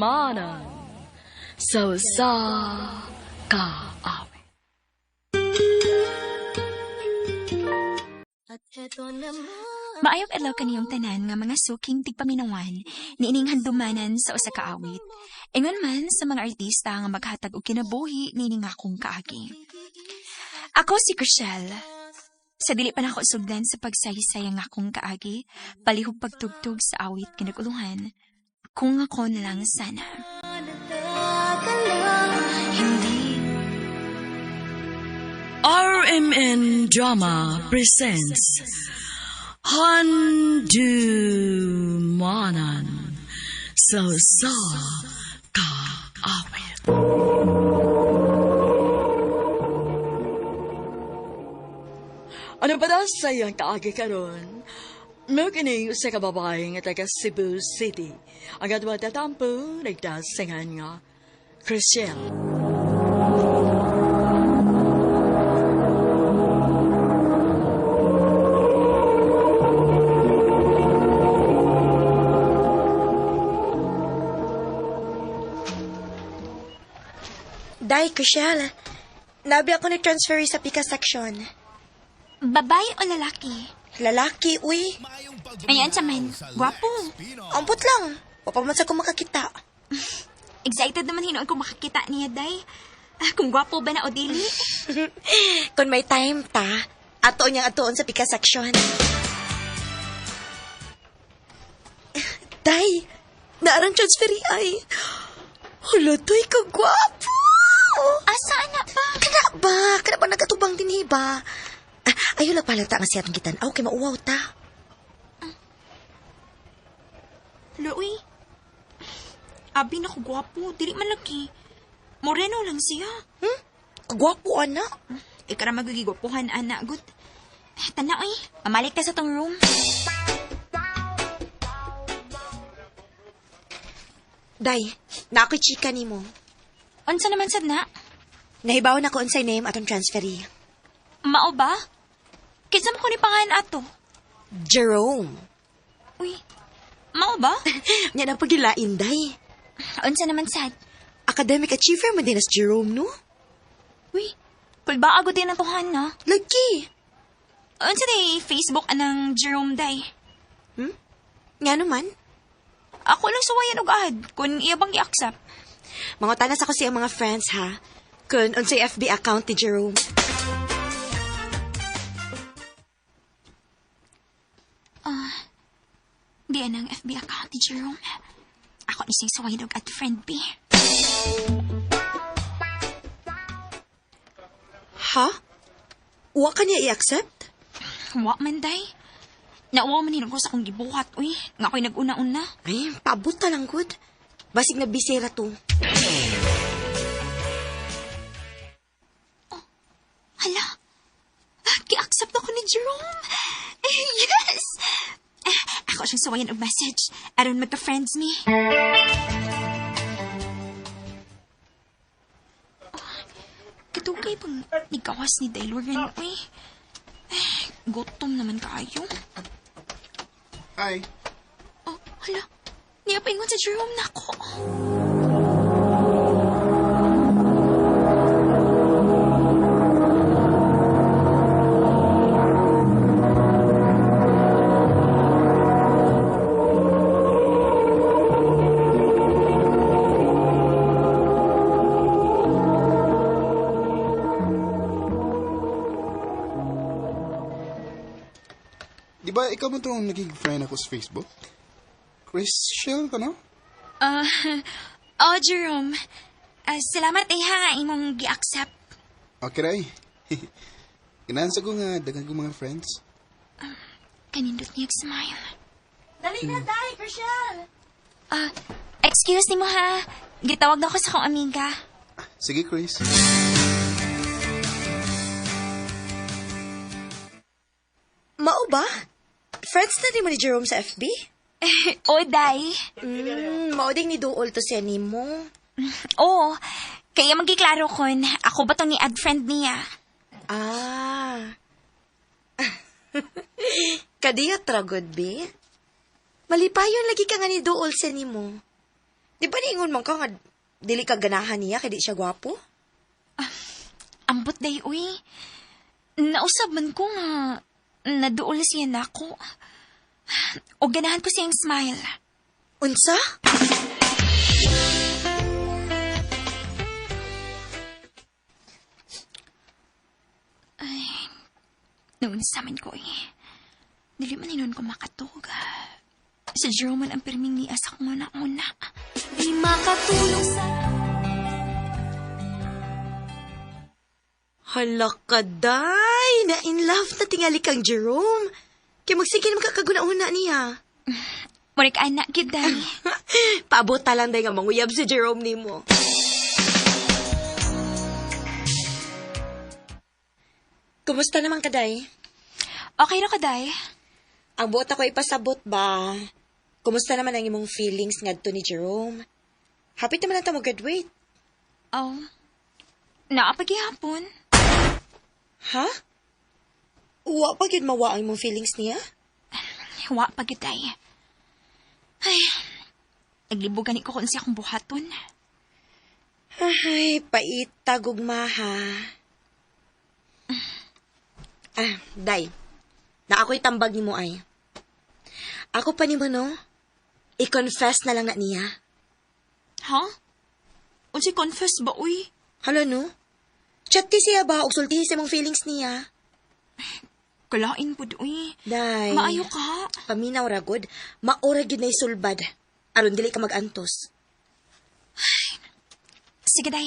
manan sa kaawit. Maayong adlaw kaniyong tanan nga mga suking tigpaminawan niining handumanan sa usa ka awit. Ingon man sa mga artista nga maghatag og kinabuhi niining akong kaagi. Ako si Chriselle. Sa dili pa nako sugdan sa pagsaysay ang akong kaagi, palihog pagtugtog sa awit kinaguluhan. Kung ako na lang sana. RMN Drama presents Handumanan sa kaawit. Ano ba daw sa iyang kaagi karon? Nagkini sa kababae nga taga Cebu City. Ang adwa tatampo, nagdasingan nga, Chriselle. Day, Chriselle. Nabi ako ni-transfer sa pika section. Babae o lalaki? Lalaki, uy. Ayan sa man, gwapo. Ampot lang. Papamansa ko makakita. Excited naman hinoon kung makakita niya, day. Kung gwapo ba na o dili? Kung may time ta, atoon niyang atoon sa pika section. Day, naarang transfer ay. Hulotoy ka gwapo. Asa na ba? Kana ba nagatubang din ba? Ayaw lang palata nga siya kita. Aw, kay mauwaw ta. Loy, abi na ko gwapo. Dili man lagi. Moreno lang siya. Kagwapo, anak. Ikaw na magigigwapuhan, anak. Good. Tanaw eh. Mamalik ka sa tong room. Day, na ako'y chika ni mo. Unsa naman sad na? Nahibaw na ko unsay name atong transferi. Mao ba? Kinsa mo ko ni pangalan ato? Jerome. Uy, mao ba? Nya na pagilain, day. Unsa naman sad? Academic achiever man din as Jerome, no? Uy, kulba agad din ang tuhan na. Lagi. Unsa day Facebook anang Jerome day? Nga naman. Ako lang suwayan og ahad kung iya bang i-accept. Mangotanas ako siyang mga friends, ha? Kung unsay FB account ni Jerome. Di anang FB account ni Jerome. Ako ni siyang suwayan og at friend B. Ha? Wa ka niya i-accept? Wa man day. Nauwa man ko sa akong gibuhat, uy. Nga ako'y nag-una-una. Ay, paabot ta lang, good. Basig na bisera to. Oh, hala. Ki-accept ako ni Jerome. Yes! Ako siyang sawayan og message. Aron magka-friends me. Katugay pang nikawas ni Dailoren, uy. Gutom naman kayo. Hi. Oh, hala. Niya pa ingon sa Jerome na ako. Di ba ikaw mo itong naging friend ako sa Facebook? Chriselle ka, no? Jerome. Salamat ha, imong gi-accept. Okay, Ray. Kinansa ko nga dagang ko mga friends. Kanindot niya smile. Dali na, day, Chriselle. Excuse ni mo ha. Gitawag na ako sa akong amiga. Sige, Chris. Mao ba? Friends na din mo ni Jerome sa FB? O, day. Mao ding ni Duol to siya ni mo. Oo. Kaya magiklaro kon, ako ba to ni ad friend niya? Ah. Kadiyot ra, good be? Malipayon lagi ka nga ni Duol siya ni mo. Di ba niingon man ka nga dili ka ganahan niya kay di siya gwapo? Ambot day, uy. Nausab man ko nga naduol siya na ako. O ganahan ko siyang smile. Unsa? Noon sa amin ko dili man inon ko makatog. Sa Jerome man ang pirming ni asak mo na una. Di makatulong sa... Hala ka, day! Na in love na tingali kang Jerome. Kaya magsige naman kakaguna-una niya. Murik anak, gid day. Paabot lang day nga manguyab si Jerome ni mo. Kumusta naman ka, day? Okay ra ka, day? Ang buot ako ipasabot ba? Kumusta naman ang imong feelings ngadto ni Jerome? Hapit naman na mo graduate. Oh, naapagihapon. Ha? Wa pa gyud mawa ang imong feelings niya? Wa pa gyud day. Ay, naglibugan ko kung siya akong buhaton. Ay, paita gugmaha. Day. Na ako'y tambag ni mo ay. Ako pa ni mo, no? I-confess na lang na niya. Ha? Unsi confess ba, uy? Hala, no? Chat ti siya ba? O sulti sa mong feelings niya? Kalain po, uy. Day. Maayo ka. Paminaw ragod. Maura gyud na isulbad. Aron dili ka mag-antos. Sige, day.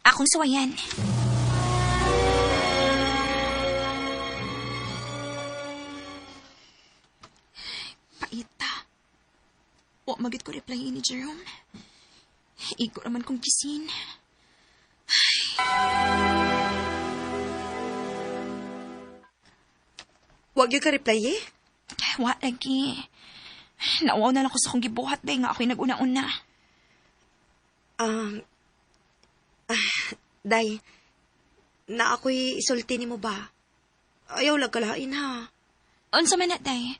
Akong suwayan. Paita. Wa magit ko reply ni Jerome. Igo naman kong kisin. Wag yung ka-reply eh. Wa lagi. Nauwaw na lang ko sa kong gibuhat, day, nga ako'y nag-una-una. Day, na ako'y isulti ni mo ba? Ayaw lang kalain ha. Unsa man na, day?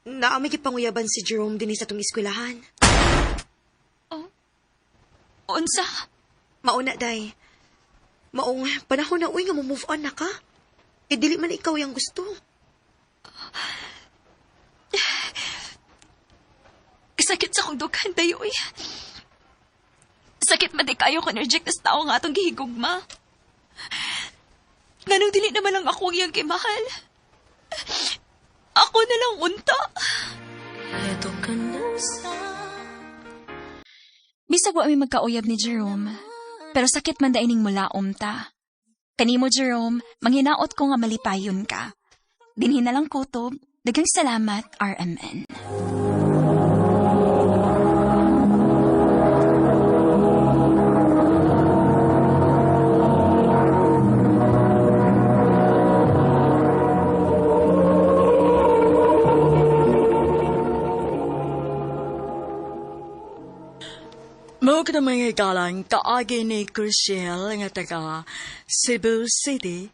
Naamay kipanguyaban si Jerome din sa tong eskwelahan. Oh? Unsa? Mauna, day. Maong panahon na uy nga move on na ka. E dili man ikaw yung gusto. Sakit sa kong dughan, day, uy. Sakit man di kayo ko reject na tao nga atong gihigugma. Nganong dili naman lang ako yung kimahal. Ako na lang unta. Eto ka na sa... Bisag wa mi magkauyab ni Jerome, pero sakit man daining mula umta. Kanimo, Jerome, manghinaot ko nga malipayon ka. Dinhin na lang kutob, daghang salamat, RMN. Mo ka na mga galang kaagi ni Crucial nga taga Cebu City.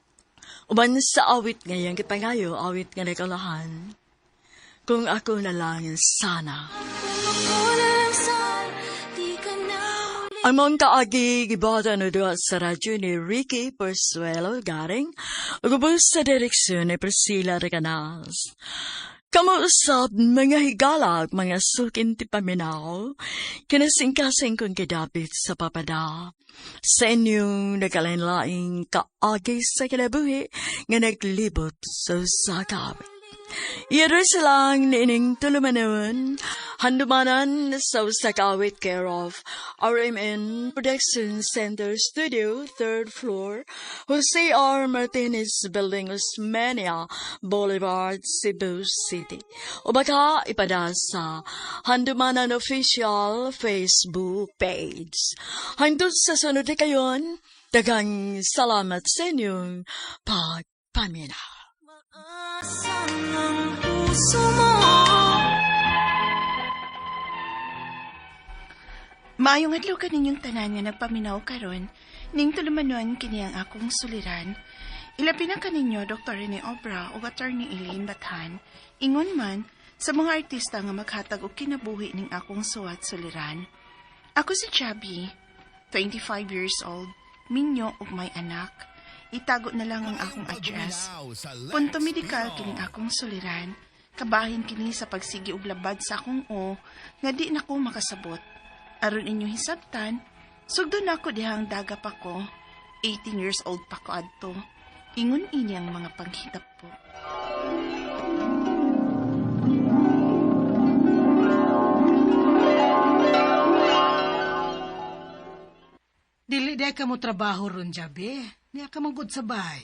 Uban sa awit ngayang kipangayo, awit nga nakalahan. Kung ako na lang sana. Ang mga kaagi gibata na doon sa radyo ni Ricky Persuelo garing ugubos sa direksyon ni Priscilla Reganas. Kamuusap mga higalag, mga sukin ti paminaw, kinasingkasing kong kidapit sa papada. Sa inyong nagkalain-laing kaagi sa kinabuhi nga naglibot sa sakawit. Iyador silang niining tulumanon, handumanan sa sakawit care of RMN Production Center Studio, 3rd floor, Jose R. Martinez Building, Osmeña Boulevard, Cebu City. O baka ipada sa Handumanan Official Facebook page. Hangtod sa sunod na kayon, dagang salamat sa inyong pagpaminaw. Maayong adlaw ka ninyong tanan nga nagpaminaw karon, ning tulumanon kini ang akong suliran. Ilabi na kaninyo Dr. Rene Obra o Attorney Elaine Bathan, ingon man sa mga artista nga maghatag og kinabuhi ning akong suwat suliran. Ako si Chubby, 25 years old, minyo ug may anak. Itago na lang ang akong address. Punto medikal kining akong suliran. Kabahin kini sa pagsigi og labad sa akong o nga di na ko makasabot. Aron inyo hisabtan, sugdo na ako dihang daga pa ko. 18 years old pa ko adto. Ingon ini ang mga panghitap po. Dili day ka mo trabaho ron, Jabe. Niya ka manggod sa bahay.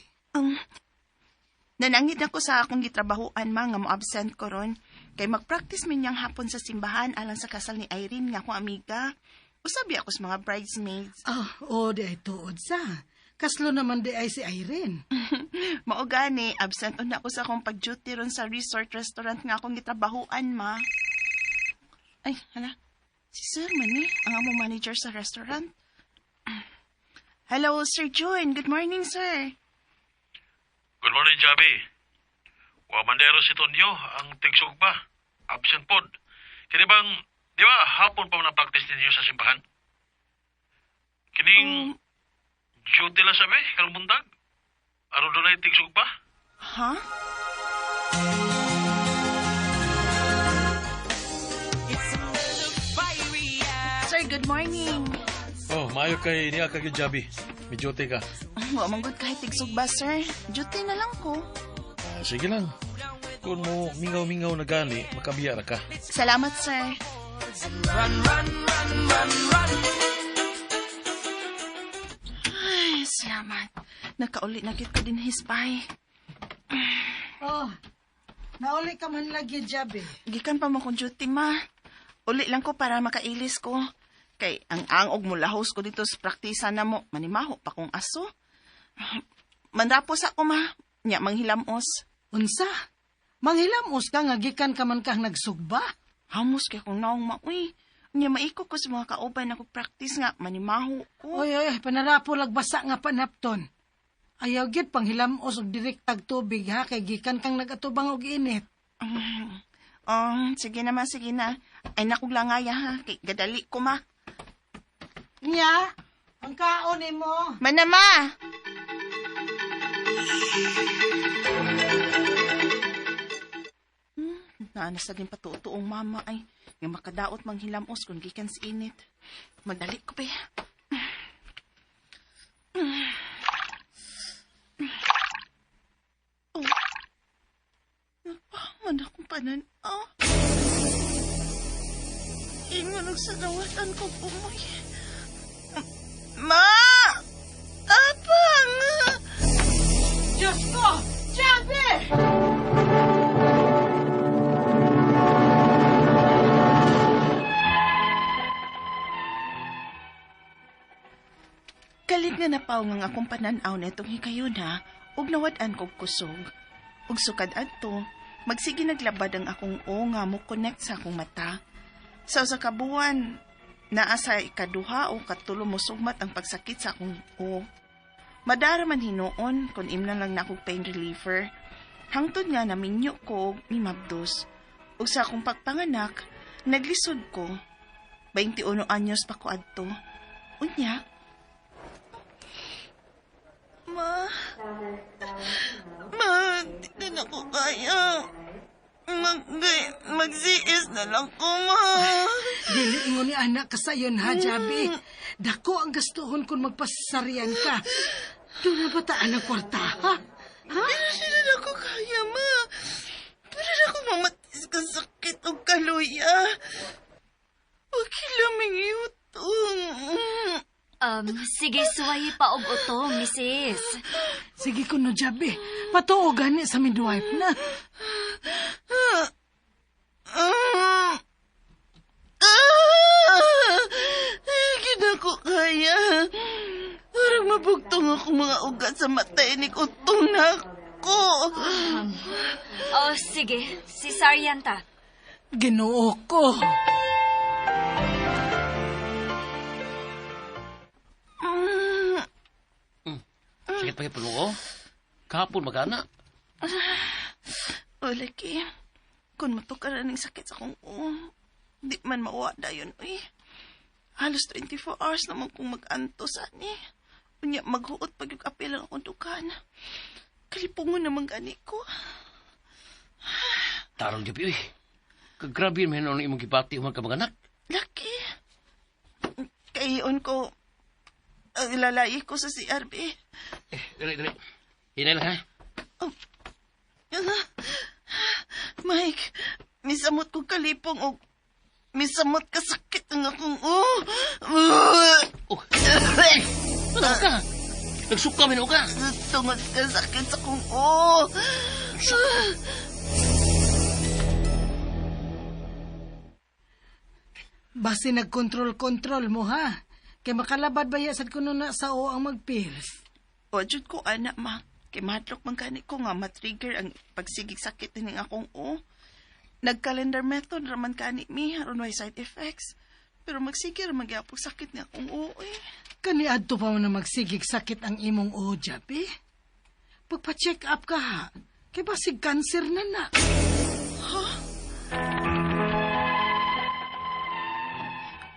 Nanangid ako sa akong gitrabahoan nga mo absent ko ron. Kay mag-practice min niyang hapon sa simbahan alang sa kasal ni Irene nga akong amiga. Usabi ako sa mga bridesmaids. Di ay tuod sa. Kaslo naman di ay si Irene. Mao gani, absent na ako sa akong pag-duty ron sa resort restaurant nga akong gitrabahoan, ma. Ay, hala. Si Sir man ang among manager sa restaurant. Hello, Sir John. Good morning, sir. Good morning, Javi. Wa mandero si Tonyo, ang tigsog ba? Absent pod. Kini bang, di ba hapon pa man ang practice ninyo sa simbahan? Kining duty lang sabi, karong buntag? Aron doon ay tigsog ba? Ha? Sir, good morning. Oh, maayo kay niya kagid Javi. May duty ka. Wa manggod kahit tigsog ba, sir. Duty na lang ko. Sige lang. Kung mo mingaw-mingaw na gani, makabiya ra ka. Salamat, sir. Ay, salamat. Nakauli na kita din hispay. Nauli ka man lagi, Jabe. Gikan pa mo kong duty, ma. Uli lang ko para makailis ko. Kay ang angog mo lahos ko dito sa praktisa na mo. Manimaho pa kong aso. Manrapos ako, ma. Nya, manghilamos. Unsa? Manghilamos ka nga gikan ka man kang nagsugba. Hamos kay kong naong mauy. Nya, maiko ko sa mga kauban ako practice nga. Manimaho ko. Oy, panarapo lagbasa nga panapton. Ayaw gid panghilamos og direktag tubig ha kay gikan kang nagatubang og init. Sige na, ma. Sige na. Ay, nakuglangaya ha. Kay gadali ko, ma. Nya, ang kaon mo. Manama! Naanas na din patutuong mama ay nga makadaot manghilamos kung gikan sa init. Madali ko pa. Napaman akong panan. Ingon nagsadawatan ko pumoy. Ma! Apang! Diyos ko! Jabe! Kalit nga napaw nga akong pananaw na itong hikayon ha, ug nawad-an kog kusog. Ug sukad adto, magsige naglabad ang akong o nga mo connect sa akong mata. Sa usa ka buwan, naa sa ikaduha o katulo mo sugmat ang pagsakit sa akong o. Madara man hinoon kung imlan lang na akong pain reliever. Hangtod nga naminyo ko ni Mabdos. Ug sa akong pagpanganak, naglisod ko. 21 anyos pa ko adto. Unya, Ma, di na ko kaya. Magsiis na lang ko, ma. Dili ingon ni anak ka sayon ha, Jabe. Dako ang gastuhon kung magpasaryan ka. Doon na ba taan ang kwarta, ha? Pero sila na ko kaya, ma. Pero na ko mamatis ka sakit o kaluya. Huwag kilaming yutong. Sige, suwayi pa og utong, misis. Sige ko no, Jabe. Patuo gani sa midwife na. Hindi na ko kaya. Parang mabugtong ako mga ugat sa matay ni utong na ko. Sige. Cesarean ta. Ginoo ko. Sakit pa pulong ko. Kahapon magana. O, laki. Kung matukaran ng sakit sa kong di man mawada yun, uy. Halos 24 hours naman kung mag-antos, ani. Unya, maghuot pag yung apel ang akong dukan. Kalipungon naman gani ko. Tarong Jabi, uy. Kagrabe man ang imong gibati umang ka mga anak. Laki. Kayon ko, ilalay ko sa CRB. Dali. Hinay lang, ha? Mike, misamot ko kalipong o misamot ka sakit ang akong Ano ka? Nagsuka man ka? Tungod ka sakit sa kong Basi nagkontrol-kontrol mo, ha? Kay makalabad ba yasad ko na sa o ang magpils? O, jud ko, anak, ma. Kay madlok man gani ko nga matrigger ang pagsigig sakit din ng akong Nag-calendar method raman kani mi, haron may side effects. Pero magsige raman gyapon sakit nga akong Kani adto pa mo na magsigig sakit ang imong Jabi? Pagpa-check up ka, ha? Kay basig cancer na.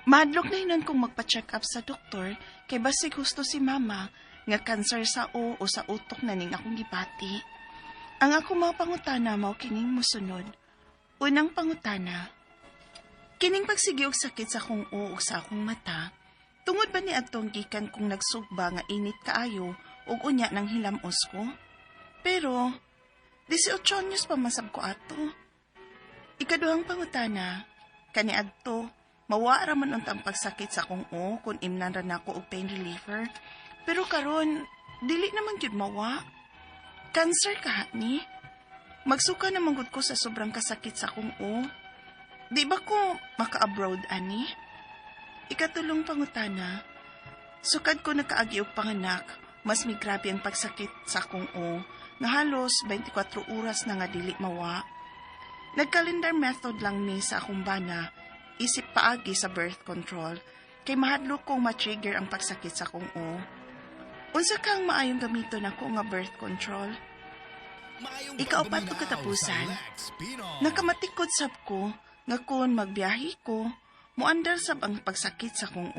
Madlok na hinon kong magpa-check up sa doktor, kay basig gusto si mama nga cancer sa o sa utok na ning akong gipati. Ang ako mga pangutana mao kining musunod. Unang pangutana, kining pagsigi og sakit sa akong o sa akong mata, tungod ba ni adtong gikan kung nagsugba nga init kaayo ug unya nang hilamos ko? Pero 18 anyos pa masab ko ato. Ikaduhang pangutana, kani adto mawa ra man untang pagsakit sa akong kun imnan ra nako og pain reliever. Pero karon dili naman gyud mawa. Cancer ka ni. Magsuka naman gud ko sa sobrang kasakit sa akong Di ba ko maka-abroad ani? Ikatulong pangutana, sukad ko nakaagi og panganak, mas may grabe ang pagsakit sa akong nga halos 24 oras na nga dili mawa. Nag-calendar method lang ni sa akong bana, isip paagi sa birth control, kay mahadlok kong ma-trigger ang pagsakit sa akong Unsa kang maayong gamiton ako nga birth control? Ikaapat o katapusan, nakamatikod sab ko nga kung magbiyahe ko, muandar sab ang pagsakit sa akong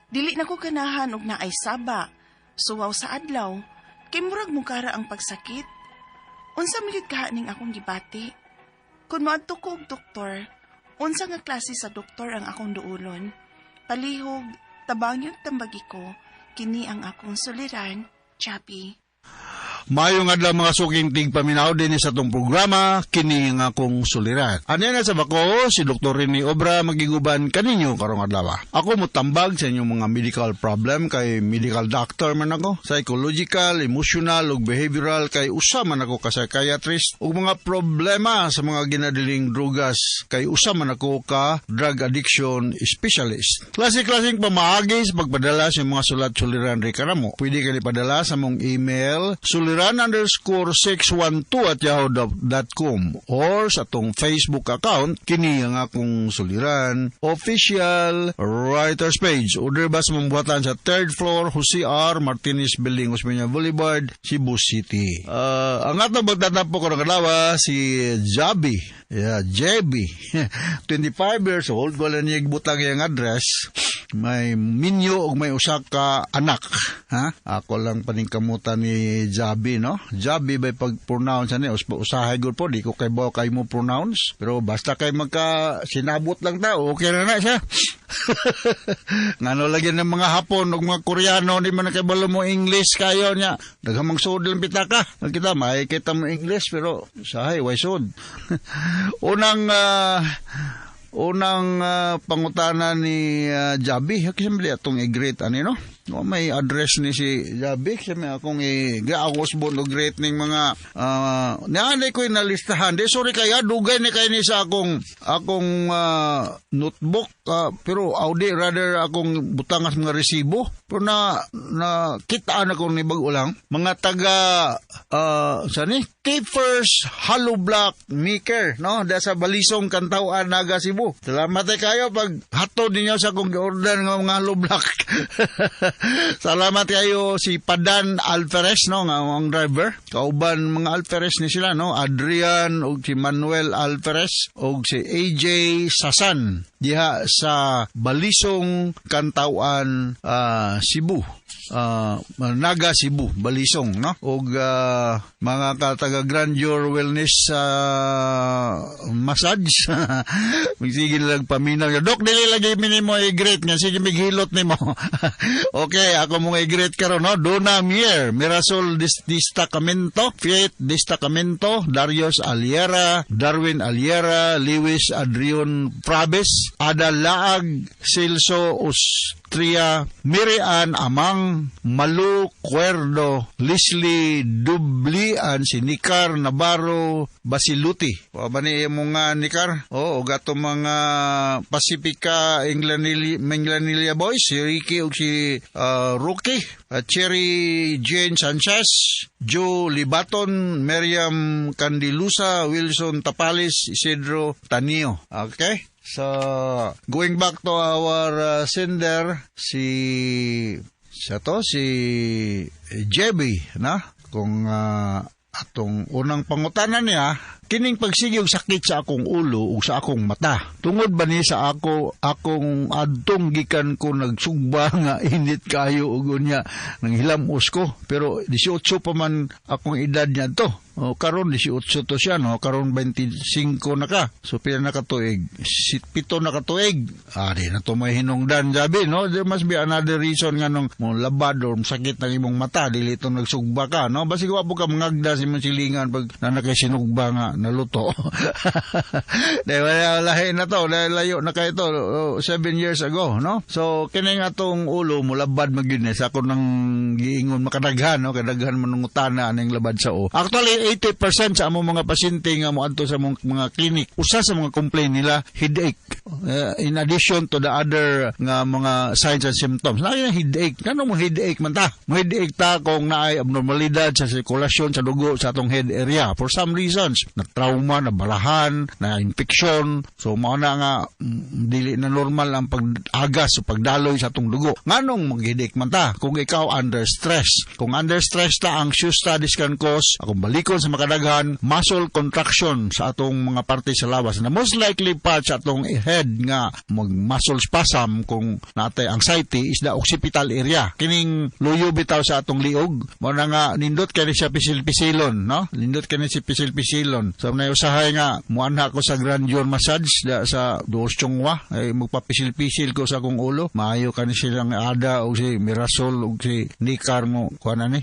Dili na ko ganahan og naay saba, suwaw sa adlaw, kay murag mukara ang pagsakit. Unsa magyud kahaning akong gibati? Kung moadto ko og doktor, unsa nga klase sa doktor ang akong duulon? Palihog, tabangyon tambagi ko, kini ang akong suliran, Chappy. Mayong adlaw mga suking tigpaminaw din sa tong programa, kini nga akong suliran. Ano na sa bako, si Dr. Rene Obra magiguban kaninyo karong adlaw. Ako mutambag sa inyong mga medical problem kay medical doctor man ako, psychological, emotional ug behavioral kay usa man ako ka psychiatrist ug mga problema sa mga ginadiling drugas kay usa man ako ka drug addiction specialist. Klase-klaseng pamaagi sa pagpadala sa mga sulat suliran ri kanamo. Pwede kay ipadala sa mong email suliran_612@yahoo.com or sa tong Facebook account kini ang akong suliran official writers page. Order ba sa mambuhatan sa 3rd floor Jose R. Martinez Building, Osmeña Boulevard, Cebu City. Ang atong magtatapo ko ng kalawa si Jabi. JB. 25 years old, wala niya butang yung address. May minyo o may usak ka anak. Ha? Ako lang paningkamutan ni Jabi, no? Jabi by pag-pronounce niya, usahay gud po, di ko kay mo pronounce. Pero basta kay sinabot lang ta, okay na siya. Ngano lagi ng mga Hapon o mga Koreano, di man nakibalo mo English kayo niya. Naghamang sud lang pitaka. Kita, may kita mo English, pero usahay, why sud? Unang pangutana ni Jabi, kasi mali atong i-greet no? May address ni si Jabi, kasi may akong i-gaakos bon o greet ning mga naanay ko yung nalistahan. Sorry kaya, dugay ni kayo ni sa akong notebook, pero audi rather akong butangas mga resibo. Pero na kitaan ako ni bago lang, mga taga, Keepers Hollow Block Maker, no? Da sa Balisong, Kantauan, Naga, Cebu. Salamat kayo pag hatod ninyo sa kong order ng mga hollow block. Salamat kayo si Padan Alferez, no? Ang driver. Kauban mga Alferez ni sila, no? Adrian o si Manuel Alferez o si AJ Sasan diha sa Balisong, Kantauan, Cebu. Naga, Cebu, Balisong, no? Og mga taga Grandeur Wellness Massage. Sige lang paminaw. Dok, dili lagi minimo i-greet nga. Sige, mighilot ni mo. Okay, ako mong i-greet karon, no? Dona Mier, Mirasol Destacamento, Fiat Destacamento, Darius Aliera, Darwin Aliera, Lewis Adrion Prabes, Ada Laag, Silso Ustria, Mirian Amang, Malu Cuerdo, Leslie Dublian, si Nikar Navarro Basiluti. Bani mga Nikar? O gato mga Pacifica Englanilla Boys, si Ricky o si Rookie, Cherry Jane Sanchez, Joe Libaton, Miriam Candilusa, Wilson Tapales, Isidro Tanio. Okay? So, going back to our sender, si Jebby, na? Kung atong unang pangutanan niya, kining pagsigig sakit sa akong ulo o sa akong mata. Tungod ba ni sa akong adtong gikan ko nagsugba nga init kayo ug unya nang hilamos ko. Pero 18 pa man akong edad niya to. O karon 18 to siya, no? Karon 25 na ka. So pila na katuig? 7 na katuig. Di na to may hinungdan, Jabi, no? There must be another reason nga nung mo labad or sakit ng imong mata dili to nagsugba ka, no? Basi wa po ka mangagda si imong silingan pag nanakay sinugba nga naluto. Dahil lahi na to, dahil layo na kayo to 7 years ago, no? So kining atong ulo mo labad magyud sa ako nang giingon makadaghan, no? Kadaghan manungutana ning labad sa o. Actually 80% sa among mga pasyente nga moadto sa mga clinic, usa sa mga complaint nila headache. In addition to the other nga mga signs and symptoms. Na headache. Kano mo headache man ta? Mo headache ta kung naay abnormalidad sa sirkulasyon sa dugo sa atong head area for some reasons. Na trauma, na balahan, na infection. So mao na nga dili na normal ang pag-agas o pagdaloy sa atong dugo. Nganong mag-headache man ta? Kung ikaw under stress. Kung under stress ta, ang anxious studies can cause akong balikon sa makadaghan muscle contraction sa atong mga parte sa lawas. Na most likely part sa atong head nga mag-muscle spasm kung natay anxiety is the occipital area. Kining luyo bitaw sa atong liog. Mao na nga nindot kani siya pisil-pisilon, no? Nindot kani si pisil-pisilon. So na usahay nga muanha ko sa Grandeur Massage sa Duos Chongwa ay magpapisil-pisil ko sa akong ulo. Maayo kani silang Ada o si Mirasol o si Nikar mo kuan ani.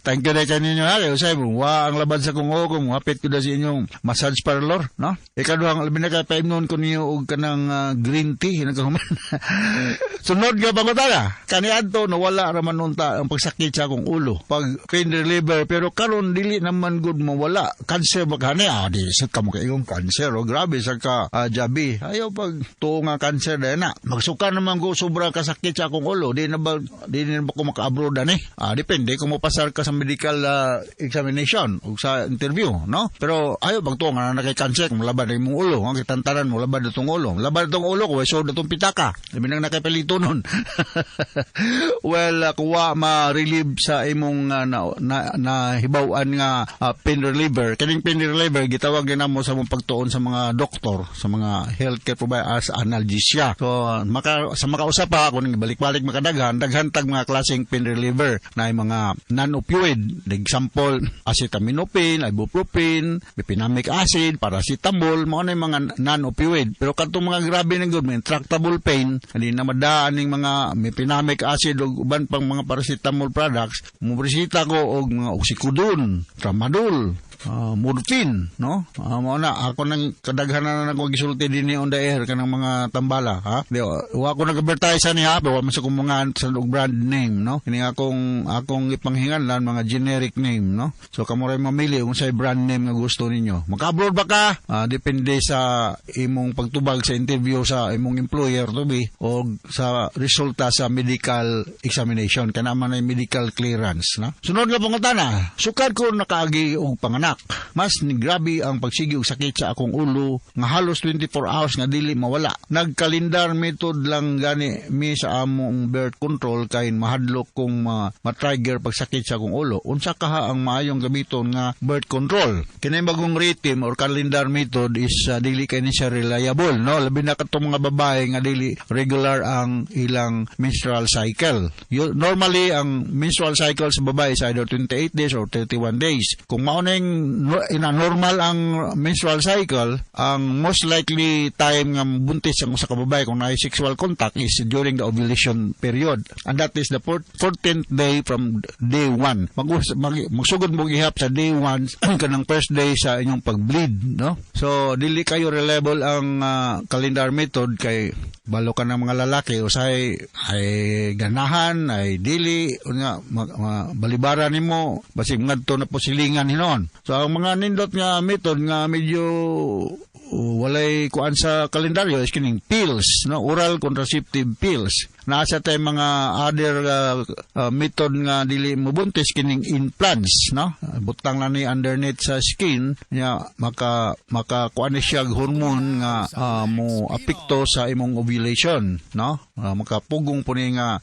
Thank you na kaninyo ha. Usay mo wa ang laban sa kong kung hapit ko da sa inyong massage parlor, no? Ikaduhang labi na kay paimnon ko niyo og kanang green tea nagkahuman. Sunod nga pangutana. Kaniadto nawala ra man unta ang pagsakit sa akong ulo. Pag pain reliever pero karon dili naman gud mawala. Cancer magani di sa kamo kay yung cancer o grabe sa ka Jabi. Ayaw pag tuo nga cancer na magsuka naman ko sobra kasakit sa akong ulo. Di na ba ko maka-abroad ani? Depende kung mopasar ka sa medical examination o sa interview, no? Pero ayaw pag tuo nga na kay cancer kung laban na imong ulo. Ang kitantaran mo laban itong ulo. Laban itong ulo ko so itong pitaka. Labi nang nakapalito nun. Well, kuwa ma-relieve sa imong nahibawan nga pain reliever. Kaning pain reliever gitawag na mo sa mong pagtuon sa mga doktor, sa mga healthcare provider as analgesia. So sa makausap pa ako ning balik-balik makadaghan daghantag mga klaseng pain reliever na mga non-opioid. Example, acetaminophen, ibuprofen, bipinamic acid, paracetamol, mga mga non-opioid. Pero katong mga grabe ng good, intractable pain, hindi na madaan ng mga bipinamic acid o uban pang mga paracetamol products, mupresita ko og mga oxycodone, tramadol, morphine, no? Mao na ako nang kadaghanan na nako gisulti dinhi on the air kanang mga tambala, ha? Di wa ko nag-advertise ni ha, wa man sa kong mga sa brand name, no? Kini akong ipanghinganlan mga generic name, no? So kamo ray mamili kung say brand name nga gusto ninyo. Maka-abroad ba ka? Depende sa imong pagtubag sa interview sa imong employer to be o sa resulta sa medical examination kana man ay medical clearance, no? Sunod nga pangutana, sukad ko nakaagi og panganak. Mas ni grabe ang pagsigi og sakit sa akong ulo nga halos 24 hours nga dili mawala. Nagkalendar method lang gani mi sa among birth control kay mahadlok kong ma-trigger pagsakit sa akong ulo. Unsa kaha ang maayong gamiton nga birth control? Kini bagong rhythm or calendar method is dili kay ni siya reliable, no? Labi na katong mga babae nga dili regular ang ilang menstrual cycle. Normally ang menstrual cycle sa babae is either 28 days or 31 days. Kung maunang normal ang menstrual cycle, ang most likely time nga buntis ang usa ka babae kung naay sexual contact is during the ovulation period. And that is the 14th day from day 1. Magsugod mo gihap sa day 1 kanang first day sa inyong pag-bleed, no? So dili kayo reliable ang calendar method kay balo ka ng mga lalaki usahay ay ganahan ay dili nga balibara nimo basig ngadto na posilingan hinon. So ang mga nindot nga method nga medyo walay kuan sa kalendaryo is kining pills, no? Oral contraceptive pills. Nasa tay mga other method nga dili mo buntis kining implants, no? Butang na ni underneath sa skin nya maka kuan siya hormone nga mo apekto sa imong ovulation, no? Makapugong po ni nga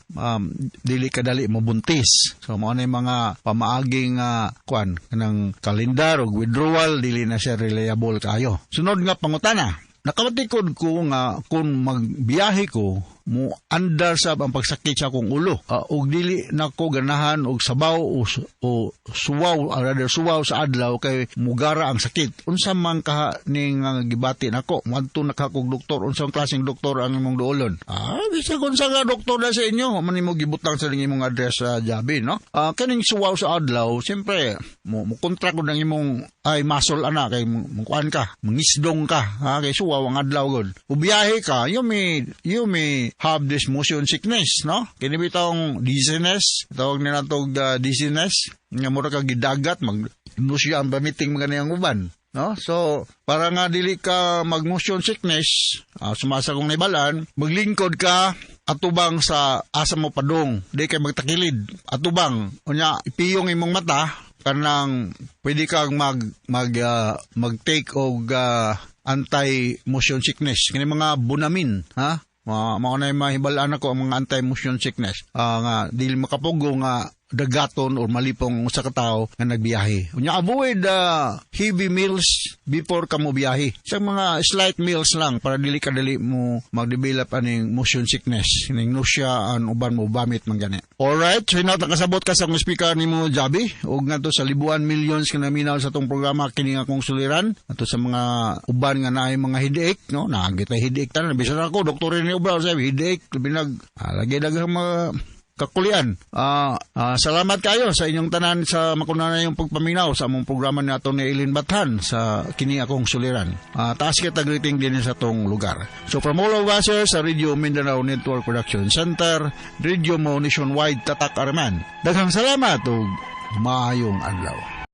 dili kadali mo buntis. So mao na mga pamaaging kuan kanang kalendar og withdrawal dili na siya reliable kayo. Sunod nga pangutana, nakabatikod ko nga kung magbiyahe ko mo andar sa ang pagsakit sa akong ulo og dili nako ganahan og sabaw o suwaw or rather suwaw sa adlaw kay mugara ang sakit. Unsa man ka ning gibati nako ngadto nakakog doktor, unsang klaseng doktor ang imong duolon? Bisag unsa nga doktor na sa inyo man nimo gibutang sa imong address sa Jabi, no? Kaning suwaw sa adlaw siyempre mo kontra ko nang imong ay muscle ana kay mukuan ka mangisdong ka kay suwaw ang adlaw gud. Ubiyahe ka you may have this motion sickness, no? Kini bitong dizziness, tawag nila tog dizziness, nga mura ka gidagat mag-nausea ang bamiting mga niyang uban, no? So, para nga dili ka mag-motion sickness, sumasa kong naibalan, maglingkod ka atubang sa asa mo padong, di kay magtakilid, atubang, unya ipiyong imong mata, kanang pwede kang mag-take og anti-motion sickness, kini mga bunamin, ha? Mao na mahibalaan ako ang mga anti-motion sickness nga dili makapugo nga dagaton or malipong sa katao nga nagbiyahe. Unya avoid heavy meals before ka mo biyahe. Sa mga slight meals lang para dili kadali mo mag-develop aning motion sickness, ning nausea an uban mo vomit man gani. Alright, so nakasabot ka sa speaker nimo Jabi ug ngadto sa libuan millions nga naminaw sa tong programa kini akong suliran ato sa mga uban nga naay mga headache, no? Nagitay headache tanan bisan ako doktor ni ubra sa headache binag lagi daghang mga kakulian. Salamat kayo sa inyong tanan sa makunana yung pagpaminaw sa among programa ni ato ni Eileen Bathan sa kini akong suliran. Taas kita greeting din sa tong lugar. So from all of us sa Radio Mindanao Network Production Center, Radio Mo Nationwide Tatak Araman. Daghang salamat ug maayong adlaw.